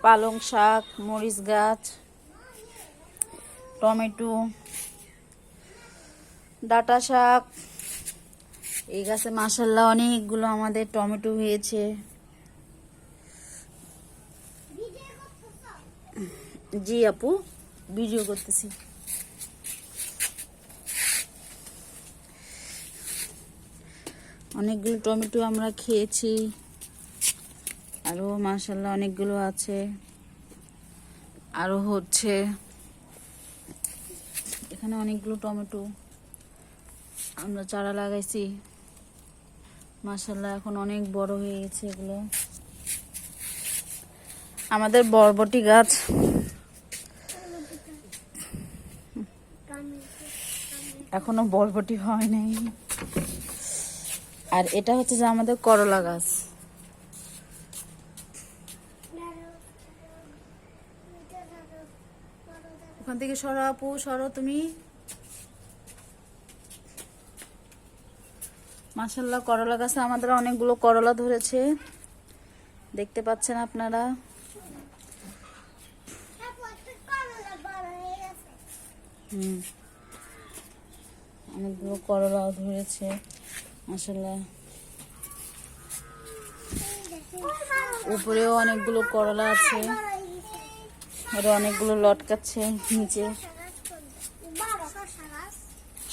পালং শাক, মরিচ গাছ, টমেটো, ডাঁটা শাক। এই গাছে মাশাআল্লাহ অনেকগুলো আমাদের টমেটো হয়েছে। জি আপু, ভিডিও করতেছি। অনেকগুলো টমেটো আমরা খেয়েছি, আরো মাশাআল্লাহ অনেকগুলো আছে। আরো হচ্ছে এখানে অনেকগুলো টমেটো আমরা চারা লাগাইছি, মাশাআল্লাহ এখন অনেক বড় হয়ে গেছে এগুলো। আমাদের বরবটি গাছ, এখনো বরবটি হয় নাই। আর এটা হচ্ছে যে আমাদের করলা গাছ। ওখান থেকে সরো আপু, সরো তুমি। মাশাআল্লাহ করলা গাছে আমাদের অনেকগুলো করলা ধরেছে, দেখতে পাচ্ছেন আপনারা। অনেকগুলো করলাও ধরেছে মাশাআল্লাহ। উপরেও অনেকগুলো করলা আছে, ওরা অনেকগুলো লটকাচ্ছে নিচে।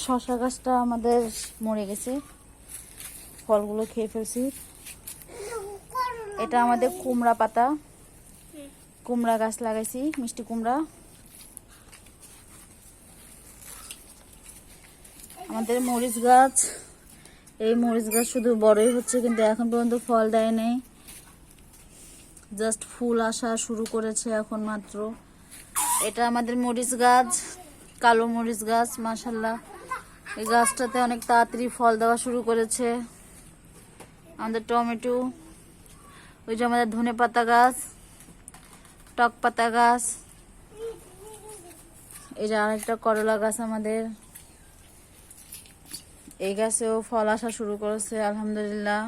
শসা গাছটা আমাদের মরে গেছে, ফলগুলো খেয়ে ফেলছি। এটা আমাদের কুমড়া পাতা, কুমড়া গাছ লাগাইছি, মিষ্টি কুমড়া। আমাদের মরিচ গাছ, এই মরিচ গাছ শুধু বড়ই হচ্ছে, কিন্তু এখন পর্যন্ত ফল দেয় নাই, জাস্ট ফুল আসা শুরু করেছে এখন মাত্র। এটা আমাদের মরিচ গাছ, কালো মরিচ গাছ। মাশাআল্লাহ এই গাছটাতে অনেক তাড়াতাড়ি ফল দেওয়া শুরু করেছে। আমাদের টমেটো, ওই যে আমাদের ধনে পাতা গাছ, টক পাতা গাছ, এই যে আরেকটা করলা গাছ আমাদের। এই গাছেও ফল আসা শুরু করেছে আলহামদুলিল্লাহ।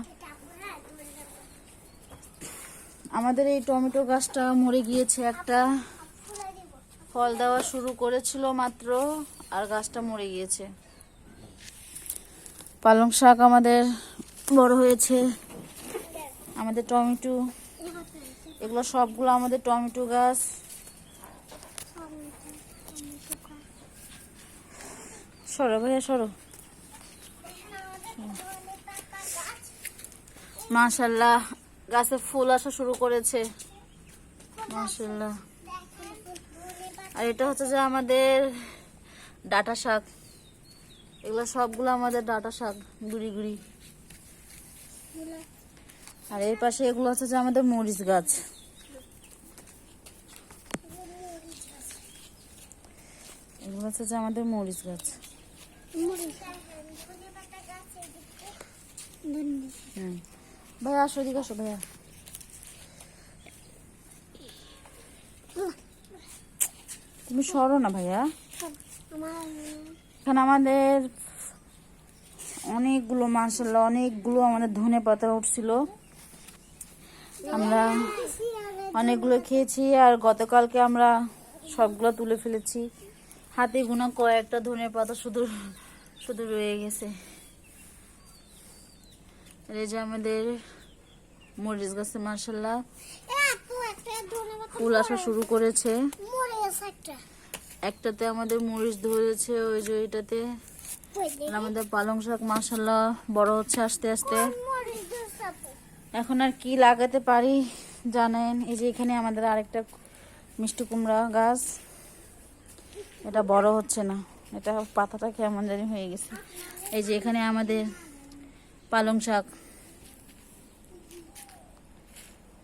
আমাদের এই টমেটো গাছটা মরে গিয়েছে, একটা ফল দেওয়া শুরু করেছিল মাত্র, আর গাছটা মরে গিয়েছে। পালং শাক আমাদের বড় হয়েছে। আমাদের টমেটো, এগুলো সবগুলো আমাদের টমেটো গাছ। সরো ভাইয়া সরো। মাশাআল্লাহ গাছে ফুল আসা শুরু করেছে মাশাআল্লাহ। আর এটা হচ্ছে যে আমাদের ডাঁটা শাক, এগুলো সবগুলো আমাদের ডাঁটা শাক, গুড়ি গুড়ি। আর এর পাশে এগুলো হচ্ছে যে আমাদের মরিচ গাছ। এগুলো হচ্ছে যে আমাদের মরিচ গাছ। ভাইয়া আসো, এদিকে আসো ভাইয়া। তুমি সরো না ভাইয়া। এখানে আমাদের অনেকগুলো মাশাআল্লাহ অনেকগুলো আমাদের ধনে পাতা উঠছিল, আমরা অনেকগুলো খেয়েছি। আর গতকালকে আমরা সবগুলো তুলে ফেলেছি, হাতে গোনা কয়েকটা ধনে পাতা শুধু শুধু রয়ে গেছে। এই যে আমাদের মরিচ গাছে মাশাআল্লাহ ফুল আসা শুরু করেছে। একটাতে আমাদের মরিচ ধরেছে, ওই যে এটাতে। আমাদের পালং শাক মাশাআল্লাহ বড় হচ্ছে আস্তে আস্তে। এখন আর কি লাগাতে পারি জানেন, এই যে এখানে আমাদের আরেকটা মিষ্টি কুমড়া গাছ, এটা বড় হচ্ছে না, এটা পাতাটা কেমন জানি হয়ে গেছে। এই যে এখানে আমাদের পালং শাক।